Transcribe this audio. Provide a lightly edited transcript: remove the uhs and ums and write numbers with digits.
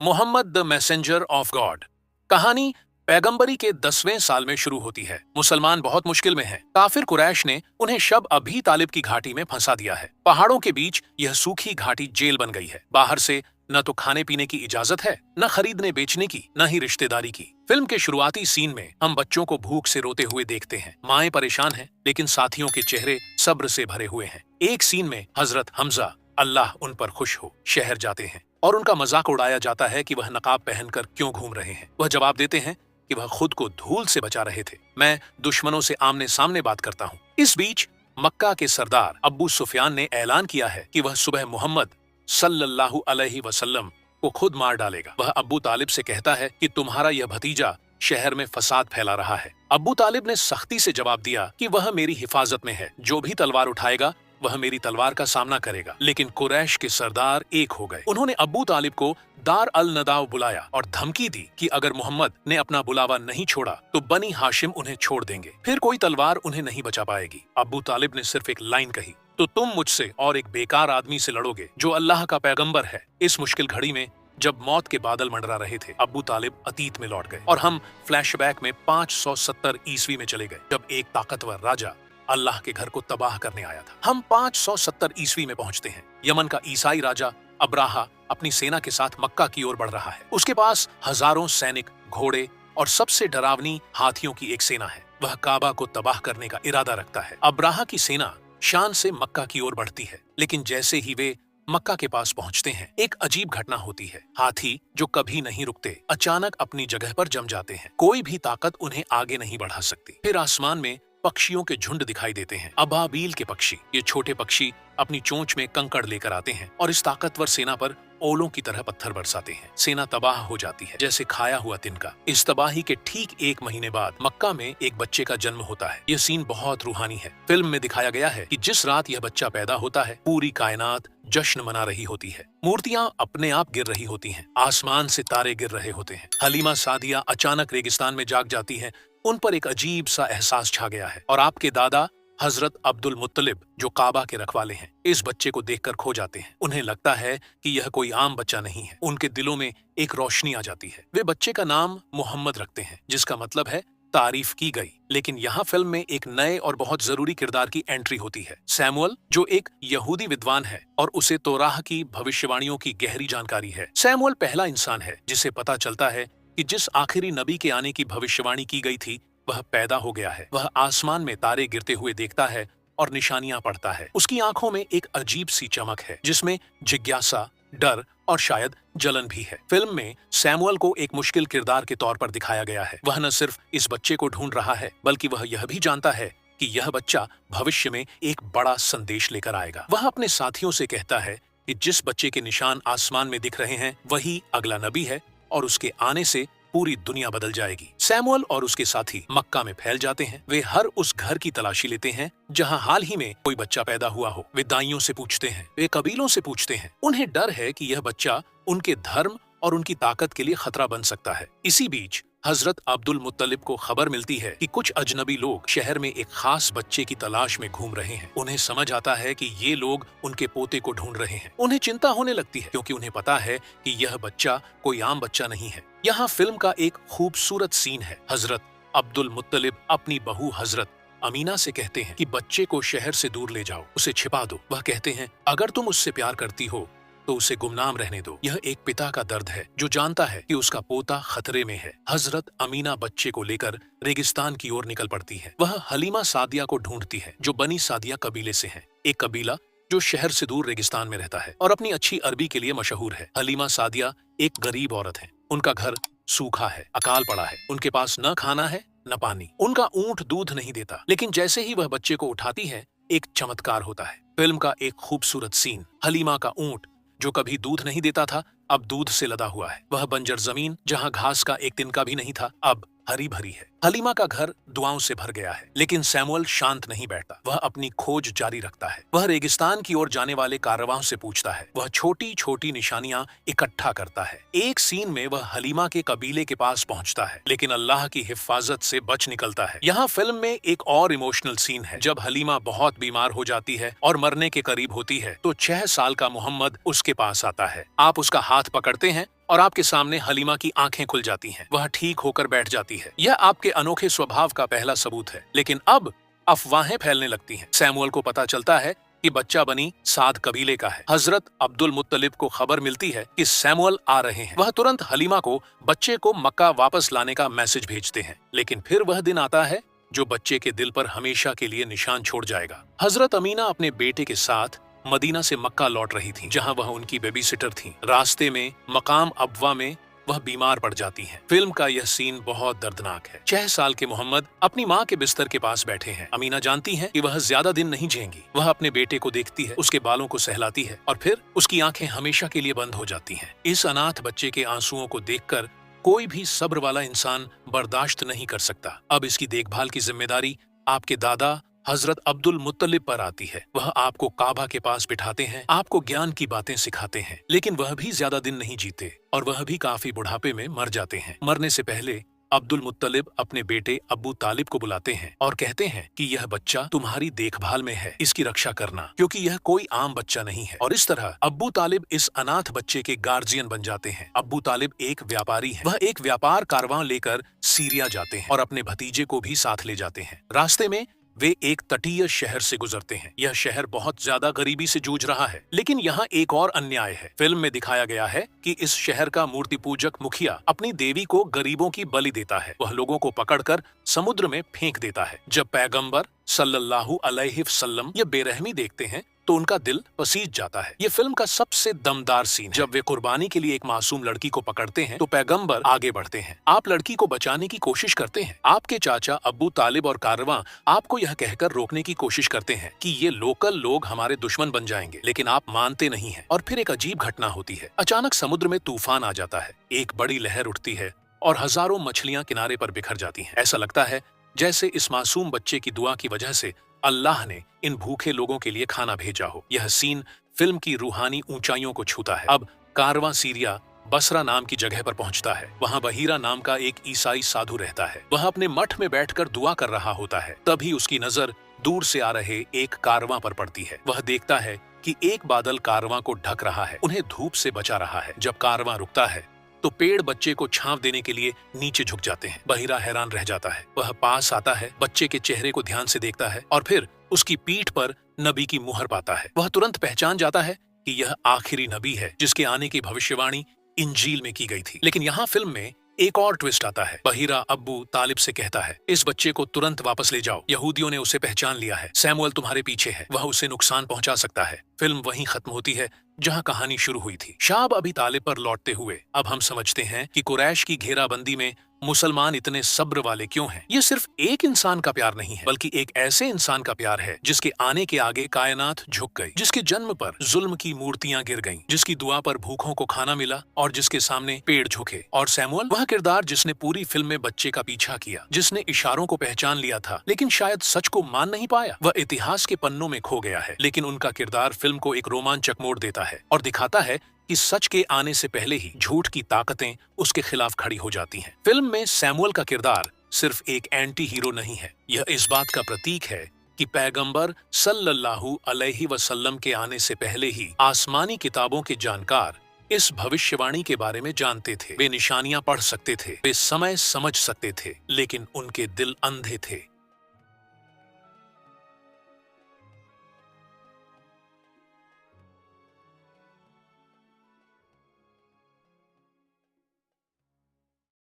Mohammad the messenger of God. कहानी पैगंबरी के 10वें साल में शुरू होती है। मुसलमान बहुत मुश्किल में हैं। काफिर कुरैश ने उन्हें शब अभी तालिब की घाटी में फंसा दिया है। पहाड़ों के बीच यह सूखी घाटी जेल बन गई है। बाहर से न तो खाने पीने की इजाजत है, न खरीदने बेचने की, न ही रिश्तेदारी की। फिल्म के शुरुआती सीन में हम बच्चों को भूख से रोते हुए देखते हैं। माएं परेशान हैं, लेकिन साथियों के चेहरे सब्र से भरे हुए हैं। एक सीन में हजरत हमजा, अल्लाह उन पर खुश हो, शहर जाते हैं और उनका मजाक उड़ाया जाता है कि वह नकाब पहनकर क्यों घूम रहे हैं। वह जवाब देते हैं कि वह खुद को धूल से बचा रहे थे। मैं दुश्मनों से आमने सामने बात करता हूँ। इस बीच मक्का के सरदार अब्बू सुफियान ने ऐलान किया है कि वह सुबह मोहम्मद सल्लल्लाहु अलैहि वसल्लम को खुद मार डालेगा। वह अब्बू तालिब से कहता है कि तुम्हारा यह भतीजा शहर में फसाद फैला रहा है। अब्बू तालिब ने सख्ती से जवाब दिया कि वह मेरी हिफाजत में है, जो भी तलवार उठाएगा वह मेरी तलवार का सामना करेगा। लेकिन कुरैश के सरदार एक हो गए। उन्होंने अब्बू तालिब को दार अल नदाव बुलाया और धमकी दी कि अगर मोहम्मद ने अपना बुलावा नहीं छोड़ा तो बनी हाशिम उन्हें छोड़ देंगे, फिर कोई तलवार उन्हें नहीं बचा पाएगी। अब्बू तालिब ने सिर्फ एक लाइन कही, तो तुम मुझसे और एक बेकार आदमी से लड़ोगे जो अल्लाह का पैगंबर है। इस मुश्किल घड़ी में जब मौत के बादल मंडरा रहे थे, अब्बू तालिब अतीत में लौट गए और हम फ्लैशबैक में 570 ईस्वी में चले गए, जब एक ताकतवर राजा अल्लाह के घर को तबाह करने आया था। हम 570 ईस्वी में पहुंचते हैं। यमन का ईसाई राजा अब्राहा अपनी सेना के साथ मक्का की ओर बढ़ रहा है। उसके पास हजारों सैनिक, घोड़े और सबसे डरावनी हाथियों की एक सेना है। वह काबा को तबाह करने का इरादा रखता है। अब्राहा की सेना शान से मक्का की ओर बढ़ती है, लेकिन जैसे ही वे मक्का के पास पहुंचते हैं, एक अजीब घटना होती है। हाथी जो कभी नहीं रुकते, अचानक अपनी जगह पर जम जाते हैं। कोई भी ताकत उन्हें आगे नहीं बढ़ा सकती। फिर आसमान में पक्षियों के झुंड दिखाई देते हैं, अबाबील के पक्षी। ये छोटे पक्षी अपनी चोंच में कंकड़ लेकर आते हैं और इस ताकतवर सेना पर ओलों की तरह पत्थर बरसाते हैं। सेना तबाह हो जाती है जैसे खाया हुआ तिनका। इस तबाही के ठीक 1 महीने बाद मक्का में एक बच्चे का जन्म होता है। यह सीन बहुत रूहानी है। फिल्म में दिखाया गया है कि जिस रात यह बच्चा पैदा होता है, पूरी कायनात जश्न मना रही होती है। मूर्तियां अपने आप गिर रही होती हैं, आसमान से तारे गिर रहे होते हैं। हलीमा सादिया अचानक रेगिस्तान में जाग जाती हैं। उन पर एक अजीब सा एहसास छा गया है और आपके दादा हजरत अब्दुल मुत्तलिब, जो काबा के रखवाले हैं, इस बच्चे को देखकर खो जाते हैं। उन्हें लगता है कि यह कोई आम बच्चा नहीं है। उनके दिलों में एक रोशनी आ जाती है। वे बच्चे का नाम मोहम्मद रखते हैं, जिसका मतलब है तारीफ की गई। लेकिन यहाँ फिल्म में एक नए और बहुत जरूरी किरदार की एंट्री होती है। सैमुअल, जो एक यहूदी विद्वान है और उसे तोराह की भविष्यवाणियों की गहरी जानकारी है। सैमुअल पहला इंसान है जिसे पता चलता है कि जिस आखिरी नबी के आने की भविष्यवाणी की गई थी वह पैदा हो गया है। वह आसमान में तारे गिरते हुए देखता है और निशानियां पढ़ता है। उसकी आंखों में एक अजीब सी चमक है जिसमें जिज्ञासा, डर और शायद जलन भी है। फिल्म में सैमुअल को एक मुश्किल किरदार के तौर पर दिखाया गया है। वह न सिर्फ इस बच्चे को ढूंढ रहा है, बल्कि वह यह भी जानता है कि यह बच्चा भविष्य में एक बड़ा संदेश लेकर आएगा। वह अपने साथियों से कहता है कि जिस बच्चे के निशान आसमान में दिख रहे हैं वही अगला नबी है और उसके आने से पूरी दुनिया बदल जाएगी। सैमुअल और उसके साथी मक्का में फैल जाते हैं। वे हर उस घर की तलाशी लेते हैं जहां हाल ही में कोई बच्चा पैदा हुआ हो। वे दाइयों से पूछते हैं, वे कबीलों से पूछते हैं। उन्हें डर है कि यह बच्चा उनके धर्म और उनकी ताकत के लिए खतरा बन सकता है। इसी बीच हजरत अब्दुल मुत्तलिब को खबर मिलती है कि कुछ अजनबी लोग शहर में एक खास बच्चे की तलाश में घूम रहे हैं। उन्हें समझ आता है कि ये लोग उनके पोते को ढूंढ रहे हैं। उन्हें चिंता होने लगती है, क्योंकि उन्हें पता है कि यह बच्चा कोई आम बच्चा नहीं है। यहाँ फिल्म का एक खूबसूरत सीन है। हजरत अब्दुल मुत्तलिब अपनी बहू हजरत अमीना से कहते हैं कि बच्चे को शहर से दूर ले जाओ, उसे छिपा दो। वह कहते हैं, अगर तुम उससे प्यार करती हो तो उसे गुमनाम रहने दो। यह एक पिता का दर्द है जो जानता है कि उसका पोता खतरे में है। हजरत अमीना बच्चे को लेकर रेगिस्तान की ओर निकल पड़ती है। वह हलीमा सादिया को ढूंढती है, जो बनी सादिया कबीले से है, एक कबीला जो शहर से दूर रेगिस्तान में रहता है और अपनी अच्छी अरबी के लिए मशहूर है। हलीमा सादिया एक गरीब औरत है। उनका घर सूखा है, अकाल पड़ा है। उनके पास न खाना है न पानी। उनका ऊंट दूध नहीं देता। लेकिन जैसे ही वह बच्चे को उठाती है, एक चमत्कार होता है। फिल्म का एक खूबसूरत सीन, हलीमा का ऊंट जो कभी दूध नहीं देता था, अब दूध से लदा हुआ है। वह बंजर जमीन जहां घास का एक तिनका भी नहीं था, अब हरी भरी है। हलीमा का घर दुआओं से भर गया है। लेकिन सैमुअल शांत नहीं बैठता। वह अपनी खोज जारी रखता है। वह रेगिस्तान की ओर जाने वाले कारवां से पूछता है। वह छोटी छोटी निशानियां इकट्ठा करता है। एक सीन में वह हलीमा के कबीले के पास पहुंचता है, लेकिन अल्लाह की हिफाजत से बच निकलता है। यहाँ फिल्म में एक और इमोशनल सीन है। जब हलीमा बहुत बीमार हो जाती है और मरने के करीब होती है, तो 6 साल का मोहम्मद उसके पास आता है। आप उसका हाथ पकड़ते हैं और आपके सामने हलीमा की आंखें खुल जाती हैं। वह ठीक होकर बैठ जाती है। यह आपके अनोखे स्वभाव का पहला सबूत है। लेकिन अब अफवाहें फैलने लगती हैं। सैमुअल को पता चलता है कि बच्चा बनी साद कबीले का है। हजरत अब्दुल मुत्तलिब को खबर मिलती है कि सैमुअल आ रहे हैं। वह तुरंत हलीमा को बच्चे को मक्का वापस लाने का मैसेज भेजते हैं। लेकिन फिर वह दिन आता है जो बच्चे के दिल पर हमेशा के लिए निशान छोड़ जाएगा। हजरत अमीना अपने बेटे के साथ मदीना से मक्का लौट रही थी, जहां वह उनकी बेबी सिटर थी। रास्ते में मकाम अबवा में वह बीमार पड़ जाती हैं। फिल्म का यह सीन बहुत दर्दनाक है। 6 साल के मोहम्मद अपनी माँ के बिस्तर के पास बैठे हैं। अमीना जानती है कि वह ज्यादा दिन नहीं जिएंगी। वह अपने बेटे को देखती है, उसके बालों को सहलाती है और फिर उसकी आंखें हमेशा के लिए बंद हो जाती हैं। इस अनाथ बच्चे के आंसुओं को देखकर कोई भी सब्र वाला इंसान बर्दाश्त नहीं कर सकता। अब इसकी देखभाल की जिम्मेदारी आपके दादा हजरत अब्दुल मुत्तलिब पर आती है। वह आपको काबा के पास बिठाते हैं, आपको ज्ञान की बातें सिखाते हैं। लेकिन वह भी ज्यादा दिन नहीं जीते और वह भी काफी बुढ़ापे में मर जाते हैं। मरने से पहले अब्दुल मुत्तलिब अपने बेटे अब्बू तालिब को बुलाते हैं और कहते हैं कि यह बच्चा तुम्हारी देखभाल में है, इसकी रक्षा करना, क्योंकि यह कोई आम बच्चा नहीं है। और इस तरह अब्बू तालिब इस अनाथ बच्चे के गार्जियन बन जाते हैं। अब्बू तालिब एक व्यापारी है। वह एक व्यापार कारवां लेकर सीरिया जाते हैं और अपने भतीजे को भी साथ ले जाते हैं। रास्ते में वे एक तटीय शहर से गुजरते हैं। यह शहर बहुत ज्यादा गरीबी से जूझ रहा है। लेकिन यहाँ एक और अन्याय है। फिल्म में दिखाया गया है कि इस शहर का मूर्ति पूजक मुखिया अपनी देवी को गरीबों की बलि देता है। वह लोगों को पकड़कर समुद्र में फेंक देता है। जब पैगंबर सल्लल्लाहु अलैहि वसल्लम ये बेरहमी देखते हैं तो उनका दिल पसीज जाता है। ये फिल्म का सबसे दमदार सीन है। जब वे कुर्बानी के लिए एक मासूम लड़की को पकड़ते हैं तो पैगंबर आगे बढ़ते हैं। आप लड़की को बचाने की कोशिश करते हैं। आपके चाचा अब्बू तालिब और कारवां आपको यह कहकर रोकने की कोशिश करते हैं कि ये लोकल लोग हमारे दुश्मन बन जाएंगे, लेकिन आप मानते नहीं हैं। और फिर एक अजीब घटना होती है। अचानक समुद्र में तूफान आ जाता है। एक बड़ी लहर उठती है और हजारों मछलियां किनारे पर बिखर जाती हैं। ऐसा लगता है जैसे इस मासूम बच्चे की दुआ की वजह से अल्लाह ने इन भूखे लोगों के लिए खाना भेजा हो। यह सीन फिल्म की रूहानी ऊंचाइयों को छूता है। अब कारवां सीरिया बसरा नाम की जगह पर पहुंचता है। वहां बहीरा नाम का एक ईसाई साधु रहता है। वह अपने मठ में बैठकर दुआ कर रहा होता है। तभी उसकी नजर दूर से आ रहे एक कारवां पर पड़ती है। वह देखता है कि एक बादल कारवां को ढक रहा है, उन्हें धूप से बचा रहा है। जब कारवां रुकता है तो पेड़ बच्चे को छांव देने के लिए नीचे झुक जाते हैं। बहीरा हैरान रह जाता है। वह पास आता है, बच्चे के चेहरे को ध्यान से देखता है और फिर उसकी पीठ पर नबी की मुहर पाता है। वह तुरंत पहचान जाता है कि यह आखिरी नबी है जिसके आने की भविष्यवाणी इंजील में की गई थी। लेकिन यहाँ फिल्म में एक और ट्विस्ट आता है। बहीरा अब्बू तालिब से कहता है, इस बच्चे को तुरंत वापस ले जाओ, यहूदियों ने उसे पहचान लिया है। सैमुअल तुम्हारे पीछे है, वह उसे नुकसान पहुंचा सकता है। फिल्म वहीं खत्म होती है जहां कहानी शुरू हुई थी। शाब अबी तालिब पर लौटते हुए अब हम समझते हैं कि कुरैश की घेराबंदी में मुसलमान इतने सब्र वाले क्यों हैं। ये सिर्फ एक इंसान का प्यार नहीं है, बल्कि एक ऐसे इंसान का प्यार है जिसके आने के आगे कायनात झुक गई, जिसके जन्म पर जुल्म की मूर्तियां गिर गईं, जिसकी दुआ पर भूखों को खाना मिला और जिसके सामने पेड़ झुके। और सैमुअल वह किरदार जिसने पूरी फिल्म में बच्चे का पीछा किया, जिसने इशारों को पहचान लिया था लेकिन शायद सच को मान नहीं पाया। वह इतिहास के पन्नों में खो गया है, लेकिन उनका किरदार फिल्म को एक रोमांचक मोड़ देता है और दिखाता है कि सच के आने से पहले ही झूठ की ताकतें उसके खिलाफ खड़ी हो जाती हैं। फिल्म में सैमुअल का किरदार सिर्फ एक एंटी हीरो नहीं है, यह इस बात का प्रतीक है कि पैगंबर सल्लल्लाहु अलैहि वसल्लम के आने से पहले ही आसमानी किताबों के जानकार इस भविष्यवाणी के बारे में जानते थे। वे निशानियां पढ़ सकते थे, वे समय समझ सकते थे, लेकिन उनके दिल अंधे थे।